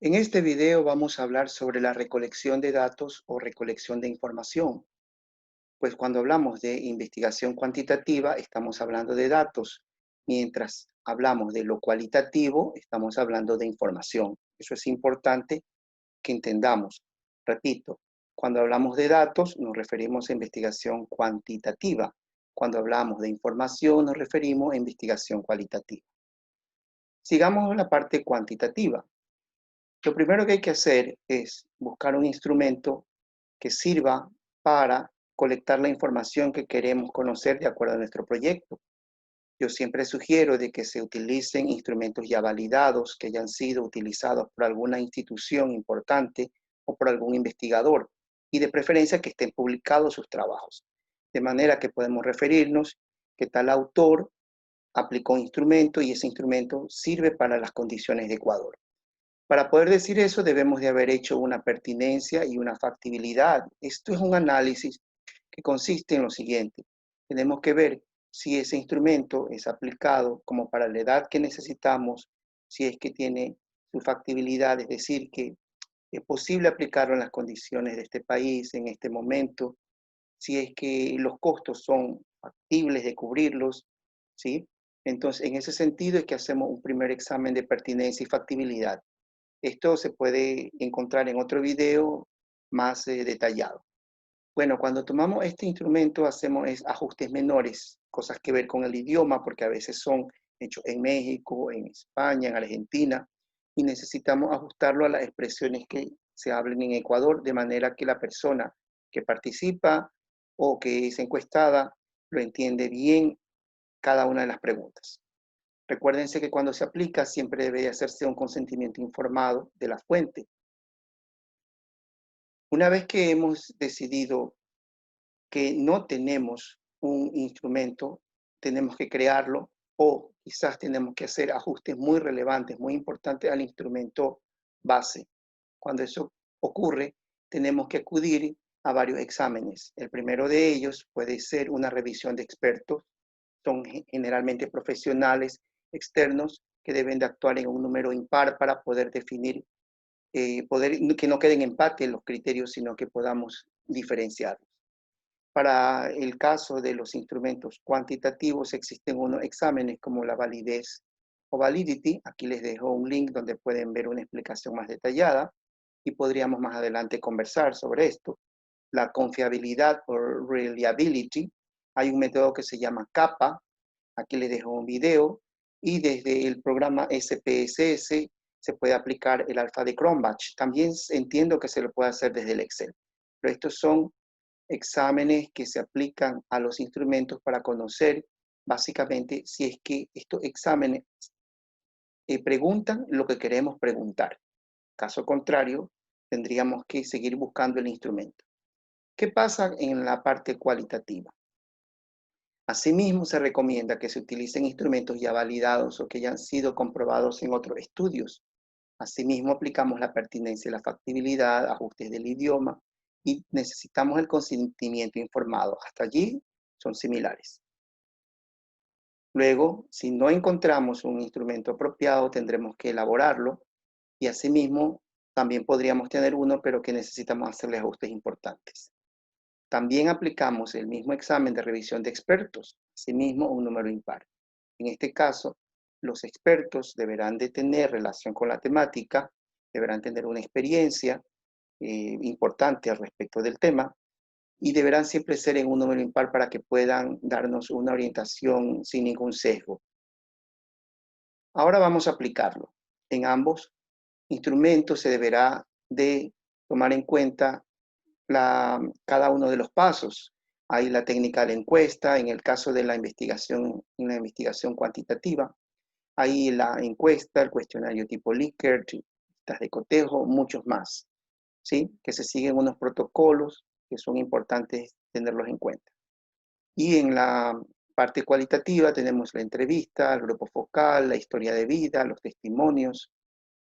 En este video vamos a hablar sobre la recolección de datos o recolección de información. Pues cuando hablamos de investigación cuantitativa, estamos hablando de datos, mientras hablamos de lo cualitativo, estamos hablando de información. Eso es importante que entendamos. Repito, cuando hablamos de datos, nos referimos a investigación cuantitativa. Cuando hablamos de información, nos referimos a investigación cualitativa. Sigamos la parte cuantitativa. Lo primero que hay que hacer es buscar un instrumento que sirva para colectar la información que queremos conocer de acuerdo a nuestro proyecto. Yo siempre sugiero de que se utilicen instrumentos ya validados, que hayan sido utilizados por alguna institución importante o por algún investigador, y de preferencia que estén publicados sus trabajos. De manera que podemos referirnos que tal autor aplicó un instrumento y ese instrumento sirve para las condiciones de Ecuador. Para poder decir eso, debemos de haber hecho una pertinencia y una factibilidad. Esto es un análisis que consiste en lo siguiente. Tenemos que ver si ese instrumento es aplicado como para la edad que necesitamos, si es que tiene su factibilidad, es decir, que es posible aplicarlo en las condiciones de este país en este momento, si es que los costos son factibles de cubrirlos, ¿sí? Entonces, en ese sentido es que hacemos un primer examen de pertinencia y factibilidad. Esto se puede encontrar en otro video más detallado. Bueno, cuando tomamos este instrumento hacemos ajustes menores, cosas que ver con el idioma, porque a veces son hechos en México, en España, en Argentina, y necesitamos ajustarlo a las expresiones que se hablen en Ecuador, de manera que la persona que participa o que es encuestada lo entiende bien cada una de las preguntas. Recuérdense que cuando se aplica siempre debe hacerse un consentimiento informado de la fuente. Una vez que hemos decidido que no tenemos un instrumento, tenemos que crearlo o quizás tenemos que hacer ajustes muy relevantes, muy importantes al instrumento base. Cuando eso ocurre, tenemos que acudir a varios exámenes. El primero de ellos puede ser una revisión de expertos. Son generalmente profesionales externos que deben de actuar en un número impar para poder definir, que no queden empate los criterios, sino que podamos diferenciarlos. Para el caso de los instrumentos cuantitativos existen unos exámenes como la validez o validity. Aquí les dejo un link donde pueden ver una explicación más detallada y podríamos más adelante conversar sobre esto. La confiabilidad o reliability, hay un método que se llama CAPA. Aquí les dejo un video y desde el programa SPSS se puede aplicar el alfa de Cronbach. También entiendo que se lo puede hacer desde el Excel, pero estos son exámenes que se aplican a los instrumentos para conocer básicamente si es que estos exámenes preguntan lo que queremos preguntar. Caso contrario, tendríamos que seguir buscando el instrumento. ¿Qué pasa en la parte cualitativa? Asimismo, se recomienda que se utilicen instrumentos ya validados o que ya han sido comprobados en otros estudios. Asimismo, aplicamos la pertinencia y la factibilidad, ajustes del idioma y necesitamos el consentimiento informado. Hasta allí son similares. Luego, si no encontramos un instrumento apropiado, tendremos que elaborarlo y asimismo también podríamos tener uno, pero que necesitamos hacerle ajustes importantes. También aplicamos el mismo examen de revisión de expertos, asimismo un número impar. En este caso, los expertos deberán de tener relación con la temática, deberán tener una experiencia importante al respecto del tema y deberán siempre ser en un número impar para que puedan darnos una orientación sin ningún sesgo. Ahora vamos a aplicarlo. En ambos instrumentos se deberá de tomar en cuenta cada uno de los pasos. Hay la técnica de la encuesta, en el caso de la investigación cuantitativa. Hay la encuesta, el cuestionario tipo Likert, listas de cotejo, muchos más, ¿sí? Que se siguen unos protocolos que son importantes tenerlos en cuenta. Y en la parte cualitativa tenemos la entrevista, el grupo focal, la historia de vida, los testimonios.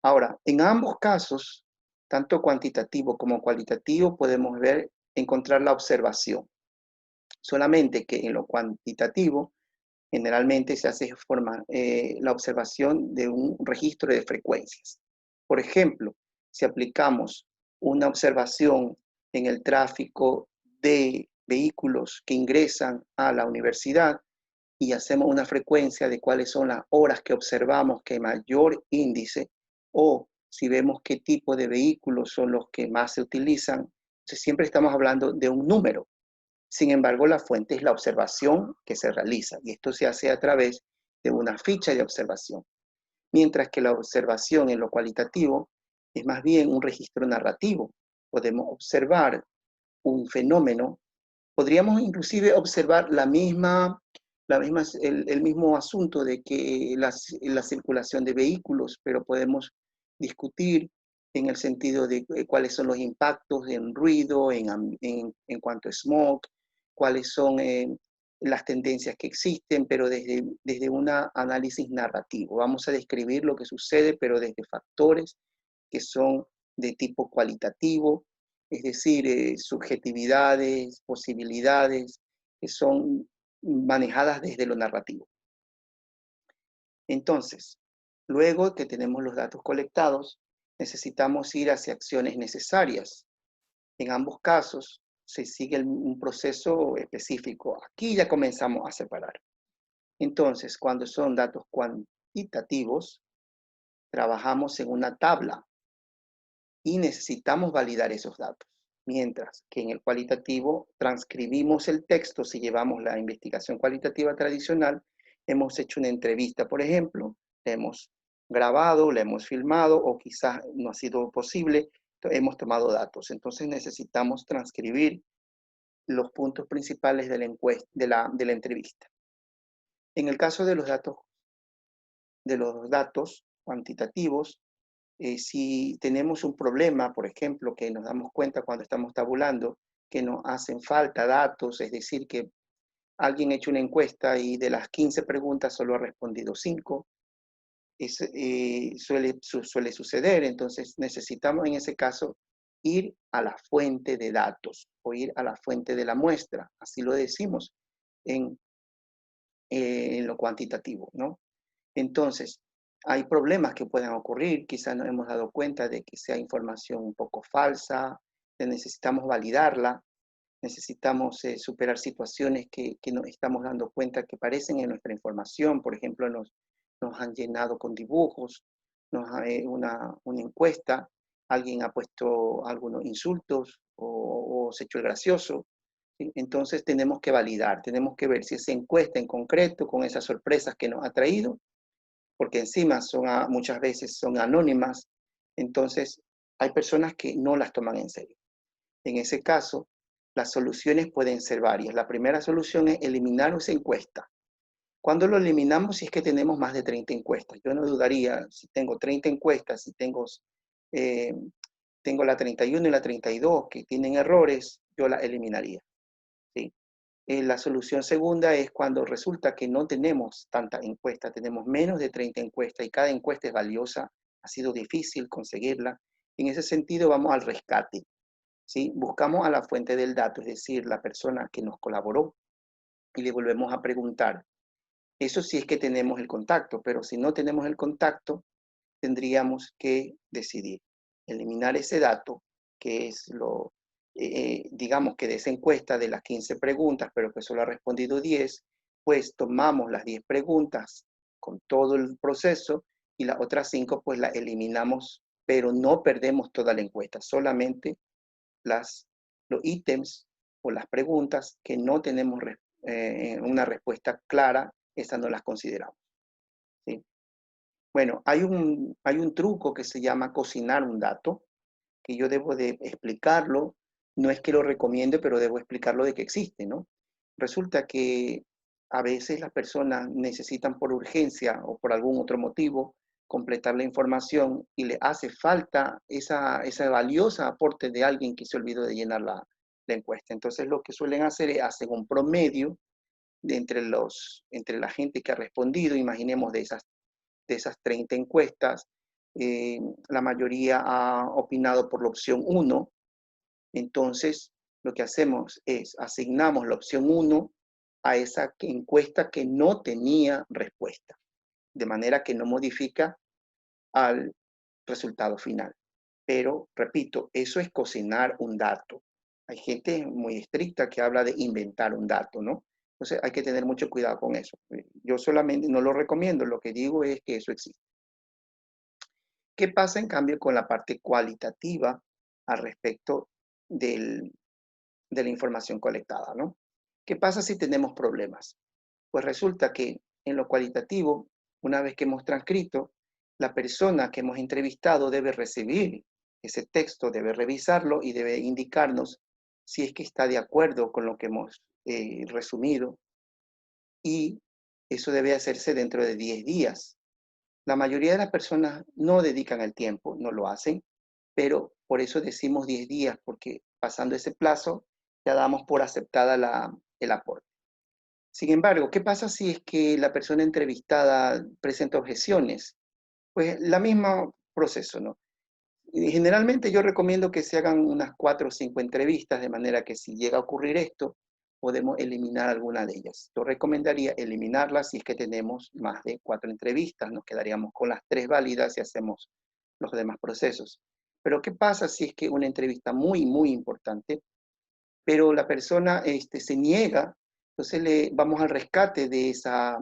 Ahora, en ambos casos, tanto cuantitativo como cualitativo, podemos encontrar la observación. Solamente que en lo cuantitativo, generalmente se hace la observación de un registro de frecuencias. Por ejemplo, si aplicamos una observación en el tráfico de vehículos que ingresan a la universidad y hacemos una frecuencia de cuáles son las horas que observamos que hay mayor índice, o si vemos qué tipo de vehículos son los que más se utilizan, entonces siempre estamos hablando de un número. Sin embargo, la fuente es la observación que se realiza y esto se hace a través de una ficha de observación. Mientras que la observación en lo cualitativo es más bien un registro narrativo. Podemos observar un fenómeno, podríamos inclusive observar el mismo asunto de que la circulación de vehículos, pero podemos discutir en el sentido de cuáles son los impactos en ruido, en cuanto a smog, cuáles son las tendencias que existen, pero desde un análisis narrativo. Vamos a describir lo que sucede, pero desde factores que son de tipo cualitativo, es decir, subjetividades, posibilidades, que son manejadas desde lo narrativo. Entonces, luego que tenemos los datos colectados, necesitamos ir hacia acciones necesarias. En ambos casos se sigue un proceso específico. Aquí ya comenzamos a separar. Entonces, cuando son datos cuantitativos, trabajamos en una tabla y necesitamos validar esos datos. Mientras que en el cualitativo transcribimos el texto, si llevamos la investigación cualitativa tradicional, hemos hecho una entrevista, por ejemplo, la hemos grabado, la hemos filmado o quizás no ha sido posible, hemos tomado datos. Entonces necesitamos transcribir los puntos principales de la encuesta, de la entrevista. En el caso de los datos cuantitativos, si tenemos un problema, por ejemplo, que nos damos cuenta cuando estamos tabulando, que nos hacen falta datos, es decir, que alguien ha hecho una encuesta y de las 15 preguntas solo ha respondido 5, suele suceder, entonces necesitamos en ese caso ir a la fuente de datos o ir a la fuente de la muestra, así lo decimos en lo cuantitativo, ¿no? Entonces, hay problemas que pueden ocurrir, quizás nos hemos dado cuenta de que sea información un poco falsa, que necesitamos validarla, necesitamos superar situaciones que nos estamos dando cuenta que parecen en nuestra información, por ejemplo, nos han llenado con dibujos, una encuesta, alguien ha puesto algunos insultos o se ha hecho el gracioso, ¿sí? Entonces tenemos que validar, tenemos que ver si esa encuesta en concreto, con esas sorpresas que nos ha traído, porque encima muchas veces son anónimas, entonces hay personas que no las toman en serio. En ese caso, las soluciones pueden ser varias. La primera solución es eliminar esa encuesta. ¿Cuándo lo eliminamos? Si es que tenemos más de 30 encuestas. Yo no dudaría, si tengo 30 encuestas, si tengo la 31 y la 32 que tienen errores, yo la eliminaría, ¿sí? La solución segunda es cuando resulta que no tenemos tanta encuesta, tenemos menos de 30 encuestas y cada encuesta es valiosa, ha sido difícil conseguirla. En ese sentido vamos al rescate, ¿sí? Buscamos a la fuente del dato, es decir, la persona que nos colaboró y le volvemos a preguntar. Eso sí es que tenemos el contacto, pero si no tenemos el contacto, tendríamos que decidir eliminar ese dato, que es digamos que de esa encuesta de las 15 preguntas, pero que solo ha respondido 10, pues tomamos las 10 preguntas con todo el proceso y las otras 5 pues las eliminamos, pero no perdemos toda la encuesta, solamente los ítems o las preguntas que no tenemos una respuesta clara, esas no las consideramos, ¿sí? Bueno, hay un truco que se llama cocinar un dato, que yo debo de explicarlo, no es que lo recomiende, pero debo explicarlo de que existe, ¿no? Resulta que a veces las personas necesitan por urgencia o por algún otro motivo completar la información y le hace falta esa valiosa aporte de alguien que se olvidó de llenar la encuesta. Entonces lo que suelen hacer es hacer un promedio entre la gente que ha respondido, imaginemos de esas 30 encuestas, la mayoría ha opinado por la opción 1, entonces lo que hacemos es asignamos la opción 1 a esa encuesta que no tenía respuesta, de manera que no modifica al resultado final. Pero, repito, eso es cocinar un dato. Hay gente muy estricta que habla de inventar un dato, ¿no? Entonces hay que tener mucho cuidado con eso. Yo solamente no lo recomiendo, lo que digo es que eso existe. ¿Qué pasa en cambio con la parte cualitativa al respecto del, de la información colectada, ¿no? ¿Qué pasa si tenemos problemas? Pues resulta que en lo cualitativo, una vez que hemos transcrito, la persona que hemos entrevistado debe recibir ese texto, debe revisarlo y debe indicarnos si es que está de acuerdo con lo que hemos resumido, y eso debe hacerse dentro de 10 días. La mayoría de las personas no dedican el tiempo, no lo hacen, pero por eso decimos 10 días, porque pasando ese plazo ya damos por aceptada el aporte. Sin embargo, ¿qué pasa si es que la persona entrevistada presenta objeciones? Pues la misma proceso, ¿no? Y generalmente yo recomiendo que se hagan unas 4 o 5 entrevistas, de manera que si llega a ocurrir esto, podemos eliminar alguna de ellas. Yo recomendaría eliminarlas si es que tenemos más de 4 entrevistas, nos quedaríamos con las 3 válidas y hacemos los demás procesos. Pero ¿qué pasa si es que una entrevista muy, muy importante, pero la persona se niega? Entonces vamos al rescate de esa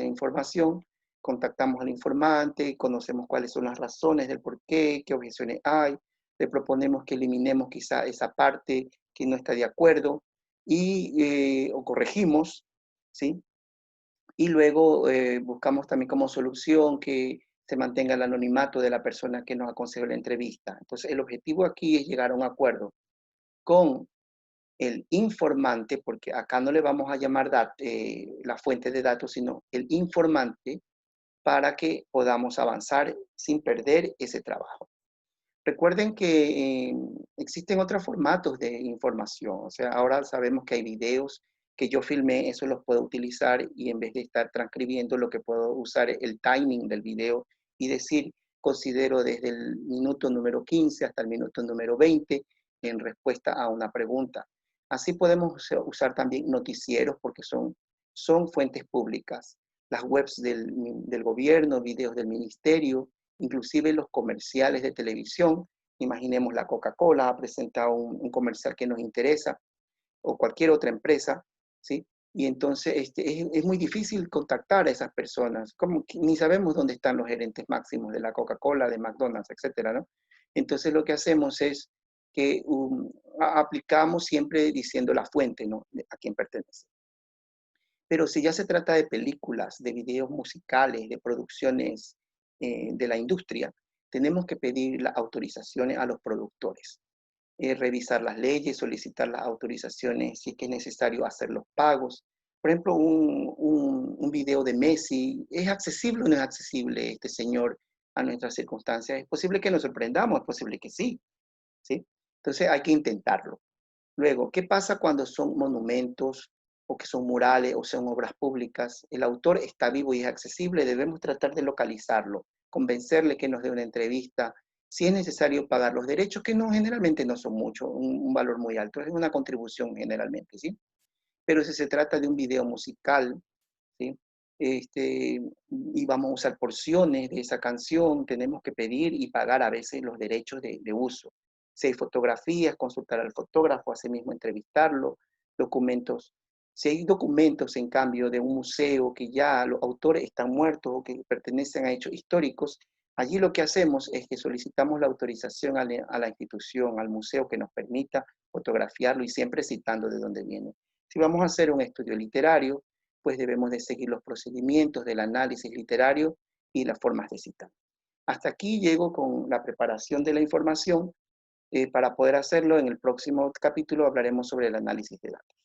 información, contactamos al informante, conocemos cuáles son las razones del por qué objeciones hay, le proponemos que eliminemos quizá esa parte que no está de acuerdo o corregimos, ¿sí? Y luego buscamos también como solución que se mantenga el anonimato de la persona que nos aconsejó la entrevista. Entonces, el objetivo aquí es llegar a un acuerdo con el informante, porque acá no le vamos a llamar la fuente de datos, sino el informante, para que podamos avanzar sin perder ese trabajo. Recuerden que existen otros formatos de información, o sea, ahora sabemos que hay videos que yo filmé, eso los puedo utilizar y en vez de estar transcribiendo, lo que puedo usar es el timing del video y decir, considero desde el minuto número 15 hasta el minuto número 20 en respuesta a una pregunta. Así podemos usar también noticieros porque son fuentes públicas, las webs del gobierno, videos del ministerio, inclusive los comerciales de televisión. Imaginemos la Coca-Cola ha presentado un comercial que nos interesa, o cualquier otra empresa, ¿sí? Y entonces es muy difícil contactar a esas personas, como que ni sabemos dónde están los gerentes máximos de la Coca-Cola, de McDonald's, etcétera, ¿no? Entonces lo que hacemos es que aplicamos siempre diciendo la fuente, ¿no? A quién pertenece. Pero si ya se trata de películas, de videos musicales, de producciones de la industria, tenemos que pedir las autorizaciones a los productores, revisar las leyes, solicitar las autorizaciones si es que es necesario hacer los pagos. Por ejemplo, un video de Messi, ¿es accesible o no es accesible este señor a nuestras circunstancias? Es posible que nos sorprendamos, es posible que sí, ¿sí? Entonces hay que intentarlo. Luego, ¿qué pasa cuando son monumentos o que son murales o son obras públicas? El autor está vivo y es accesible, debemos tratar de localizarlo, convencerle que nos dé una entrevista, si es necesario pagar los derechos, que no, generalmente no son mucho, un valor muy alto, es una contribución generalmente, ¿sí? Pero si se trata de un video musical, ¿sí? Y vamos a usar porciones de esa canción, tenemos que pedir y pagar a veces los derechos de uso. Si hay fotografías, consultar al fotógrafo, asimismo entrevistarlo, documentos. Si hay documentos, en cambio, de un museo que ya los autores están muertos o que pertenecen a hechos históricos, allí lo que hacemos es que solicitamos la autorización a la institución, al museo, que nos permita fotografiarlo y siempre citando de dónde viene. Si vamos a hacer un estudio literario, pues debemos de seguir los procedimientos del análisis literario y las formas de citar. Hasta aquí llego con la preparación de la información. Para poder hacerlo, en el próximo capítulo hablaremos sobre el análisis de datos.